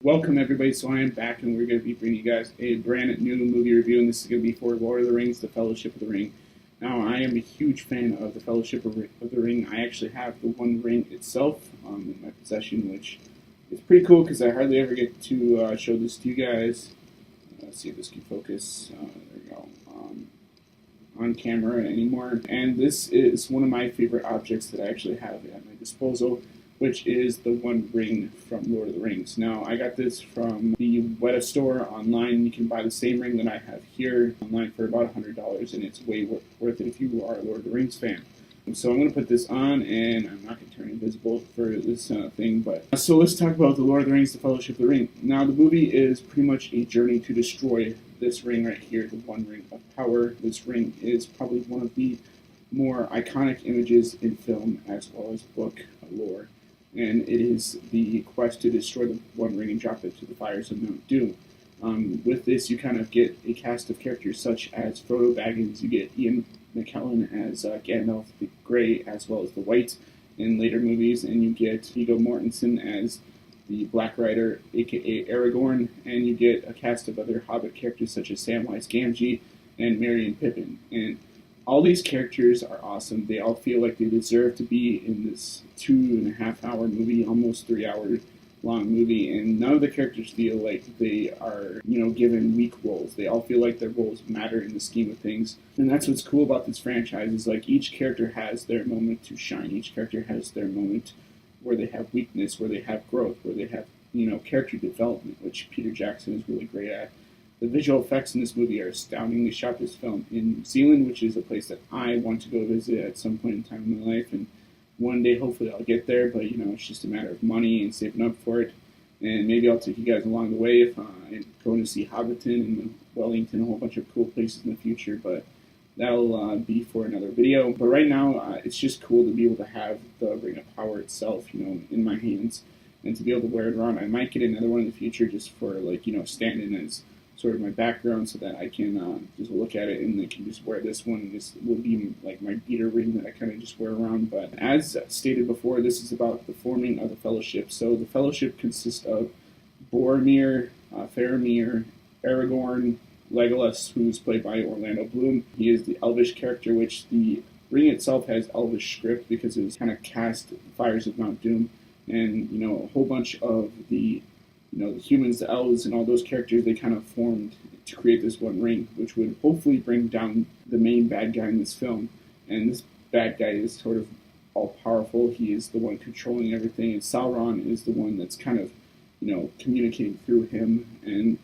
Welcome everybody, so I am back and we're going to be bringing you guys a brand new movie review, and this is going to be for Lord of the Rings, The Fellowship of the Ring. Now, I am a huge fan of The Fellowship of the Ring. I actually have the One Ring itself in my possession, which is pretty cool because I hardly ever get to show this to you guys. Let's see if this can focus. There we go. On camera anymore. And this is one of my favorite objects that I actually have at my disposal, which is the One Ring from Lord of the Rings. Now, I got this from the Weta store online. You can buy the same ring that I have here online for about $100, and it's way worth it if you are a Lord of the Rings fan. So I'm going to put this on, and I'm not going to turn invisible for this thing. But so let's talk about the Lord of the Rings, The Fellowship of the Ring. Now, the movie is pretty much a journey to destroy this ring right here, the One Ring of Power. This ring is probably one of the more iconic images in film as well as book lore. And it is the quest to destroy the One Ring and drop it to the fires of Mount Doom. With this, you kind of get a cast of characters such as Frodo Baggins. You get Ian McKellen as Gandalf the Grey, as well as the White in later movies, and you get Viggo Mortensen as the Black Rider, aka Aragorn, and you get a cast of other Hobbit characters such as Samwise Gamgee and Merry and Pippin. And all these characters are awesome. They all feel like they deserve to be in this 2.5-hour movie, almost 3-hour long movie, and none of the characters feel like they are, given weak roles. They all feel like their roles matter in the scheme of things. And that's what's cool about this franchise, is like each character has their moment to shine. Each character has their moment where they have weakness, where they have growth, where they have, character development, which Peter Jackson is really great at. The visual effects in this movie are astounding. They shot this film in New Zealand, which is a place that I want to go visit at some point in time in my life, and one day hopefully I'll get there, but it's just a matter of money and saving up for it. And maybe I'll take you guys along the way if I'm going to see Hobbiton and Wellington, a whole bunch of cool places in the future, but that'll be for another video. But right now, it's just cool to be able to have the Ring of Power itself, in my hands, and to be able to wear it around. I might get another one in the future just for, standing as sort of my background so that I can just look at it and I can just wear this one. This will be like my beater ring that I kind of just wear around. But as stated before, this is about the forming of the Fellowship. So the Fellowship consists of Boromir, Faramir, Aragorn, Legolas, who's played by Orlando Bloom. He is the Elvish character, which the ring itself has Elvish script because it was kind of cast Fires of Mount Doom. And, a whole bunch of the the humans, the elves, and all those characters, they kind of formed to create this One Ring, which would hopefully bring down the main bad guy in this film. And this bad guy is sort of all-powerful. He is the one controlling everything, and Sauron is the one that's kind of, communicating through him, and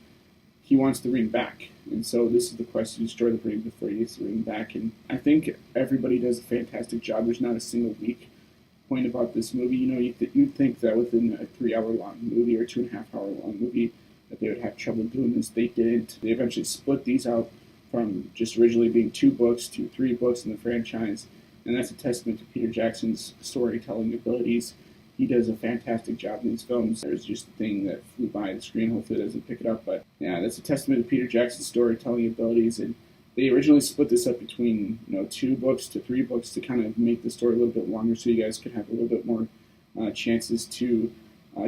he wants the ring back. And so this is the quest to destroy the ring before he gets the ring back. And I think everybody does a fantastic job. There's not a single weak point about this movie. You'd think that within a 3-hour long movie or 2.5-hour long movie that they would have trouble doing this. They didn't. They eventually split these out from just originally being 2 books to 3 books in the franchise, and that's a testament to Peter Jackson's storytelling abilities. He does a fantastic job in these films. There's just a thing that flew by the screen. Hopefully it doesn't pick it up, but yeah, that's a testament to Peter Jackson's storytelling abilities. And they originally split this up between 2 books to 3 books to kind of make the story a little bit longer, so you guys could have a little bit more chances to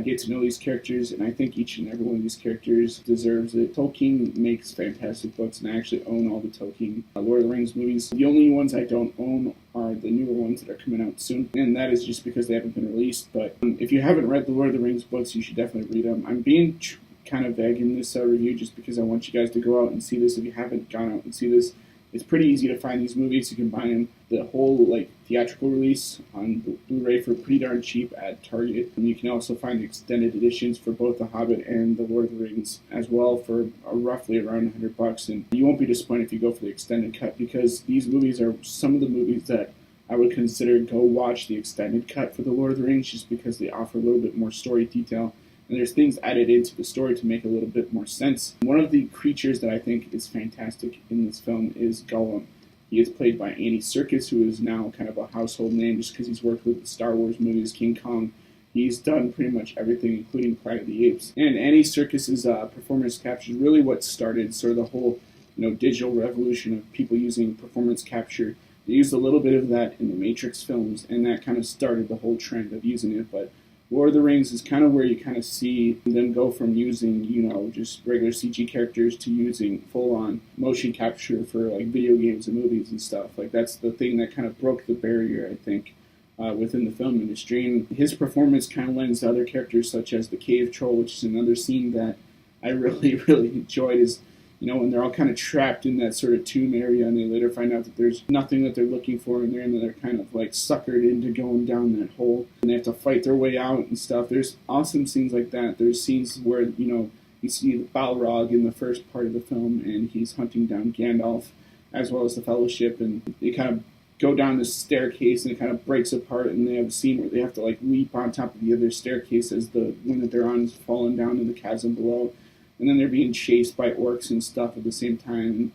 get to know these characters. And I think each and every one of these characters deserves it. Tolkien makes fantastic books, and I actually own all the Tolkien Lord of the Rings movies. The only ones I don't own are the newer ones that are coming out soon, and that is just because they haven't been released. But if you haven't read the Lord of the Rings books, you should definitely read them. I'm being kind of vague in this review just because I want you guys to go out and see this. If you haven't gone out and see this, it's pretty easy to find these movies. You can buy them, the whole theatrical release on Blu-ray for pretty darn cheap at Target. And you can also find the extended editions for both The Hobbit and The Lord of the Rings as well for roughly around $100. And you won't be disappointed if you go for the extended cut, because these movies are some of the movies that I would consider go watch the extended cut for The Lord of the Rings, just because they offer a little bit more story detail. And there's things added into the story to make a little bit more sense. One of the creatures that I think is fantastic in this film is Gollum. He is played by Andy Serkis, who is now kind of a household name just because he's worked with the Star Wars movies, King Kong. He's done pretty much everything, including Planet of the Apes. And Andy Serkis's performance capture is really what started sort of the whole digital revolution of people using performance capture. They used a little bit of that in the Matrix films, and that kind of started the whole trend of using it. But Lord of the Rings is kind of where you kind of see them go from using, just regular CG characters to using full-on motion capture for like video games and movies and stuff. Like that's the thing that kind of broke the barrier, I think, within the film industry. And his performance kind of lends to other characters such as the Cave Troll, which is another scene that I really, really enjoyed. Is when they're all kind of trapped in that sort of tomb area, and they later find out that there's nothing that they're looking for in there, and they're kind of like suckered into going down that hole, and they have to fight their way out and stuff. There's awesome scenes like that. There's scenes where, you see the Balrog in the first part of the film, and he's hunting down Gandalf, as well as the Fellowship, and they kind of go down this staircase, and it kind of breaks apart, and they have a scene where they have to like leap on top of the other staircase as the one that they're on is falling down in the chasm below. And then they're being chased by orcs and stuff at the same time. And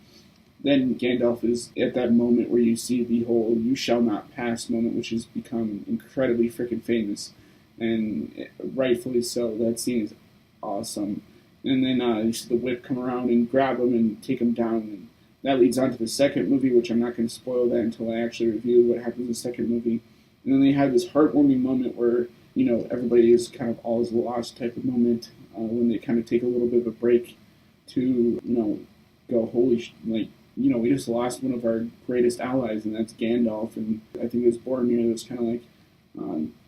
then Gandalf is at that moment where you see the whole "you shall not pass" moment, which has become incredibly freaking famous, and rightfully so. That scene is awesome. And then you see the whip come around and grab him and take him down. And that leads on to the second movie, which I'm not going to spoil that until I actually review what happens in the second movie. And then they have this heartwarming moment where, everybody is kind of all is lost type of moment. When they kind of take a little bit of a break to, go, we just lost one of our greatest allies, and that's Gandalf. And I think it was Boromir that's kind of like,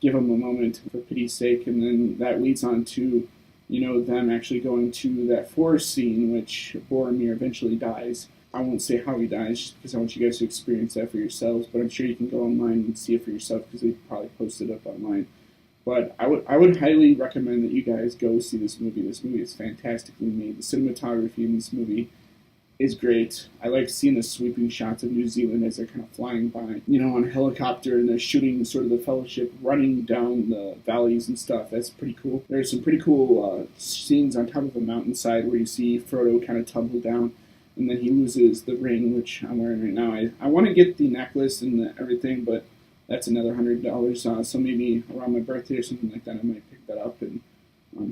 give him a moment for pity's sake. And then that leads on to, them actually going to that forest scene, which Boromir eventually dies. I won't say how he dies, just because I want you guys to experience that for yourselves, but I'm sure you can go online and see it for yourself, because they probably posted it up online. But I would highly recommend that you guys go see this movie. This movie is fantastically made. The cinematography in this movie is great. I like seeing the sweeping shots of New Zealand as they're kind of flying by, on a helicopter, and they're shooting sort of the Fellowship running down the valleys and stuff. That's pretty cool. There's some pretty cool scenes on top of a mountainside where you see Frodo kind of tumble down, and then he loses the ring, which I'm wearing right now. I want to get the necklace and everything, but that's another $100. So maybe around my birthday or something like that, I might pick that up and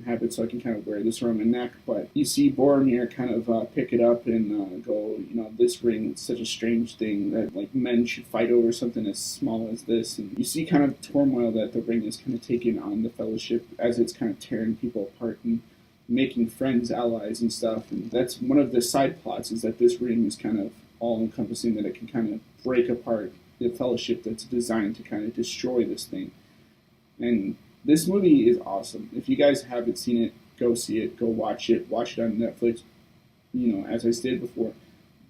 have it so I can kind of wear this around my neck. But you see Boromir kind of pick it up and go, this ring is such a strange thing that like men should fight over something as small as this. And you see kind of turmoil that the ring is kind of taking on the Fellowship as it's kind of tearing people apart and making friends, allies, and stuff. And that's one of the side plots, is that this ring is kind of all-encompassing, that it can kind of break apart the Fellowship that's designed to kind of destroy this thing. And this movie is awesome. If you guys haven't seen it, go see it, go watch it. Watch it on Netflix. As I stated before,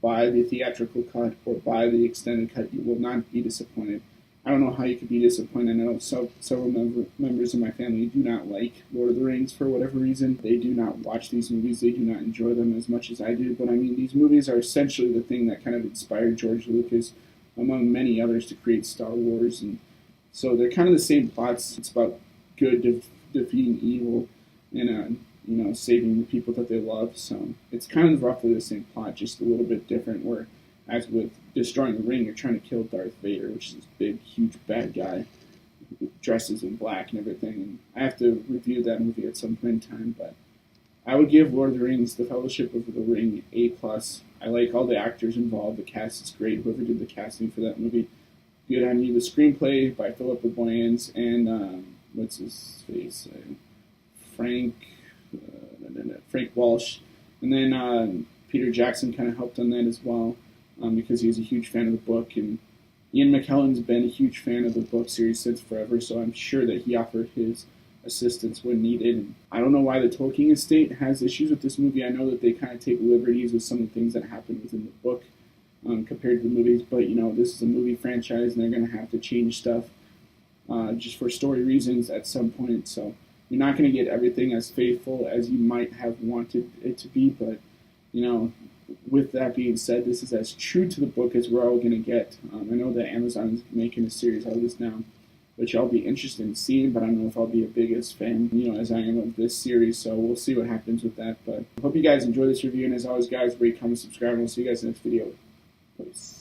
buy the theatrical cut or buy the extended cut. You will not be disappointed. I don't know how you could be disappointed. I know several members of my family do not like Lord of the Rings for whatever reason. They do not watch these movies. They do not enjoy them as much as I do. But I mean, these movies are essentially the thing that kind of inspired George Lucas, among many others, to create Star Wars. And so they're kind of the same plots. It's about good defeating evil and saving the people that they love. So it's kind of roughly the same plot, just a little bit different, where as with destroying the ring, you're trying to kill Darth Vader, which is this big, huge bad guy who dresses in black and everything. And I have to review that movie at some point in time, but I would give Lord of the Rings, The Fellowship of the Ring, A+. I like all the actors involved. The cast is great. Whoever did the casting for that movie, good on you. The screenplay by Philip Boyens and what's his face, Frank Walsh, and then Peter Jackson kind of helped on that as well, because he was a huge fan of the book, and Ian McKellen's been a huge fan of the book series since forever, so I'm sure that he offered his assistance when needed. And I don't know why the Tolkien estate has issues with this movie. I know that they kind of take liberties with some of the things that happen within the book compared to the movies, but this is a movie franchise, and they're going to have to change stuff just for story reasons at some point. So you're not going to get everything as faithful as you might have wanted it to be, but with that being said, this is as true to the book as we're all going to get. I know that Amazon is making a series out of this now, which I'll be interested in seeing, but I don't know if I'll be a biggest fan, as I am of this series, so we'll see what happens with that. But I hope you guys enjoy this review, and as always, guys, rate, comment, subscribe, and we'll see you guys in the next video. Peace.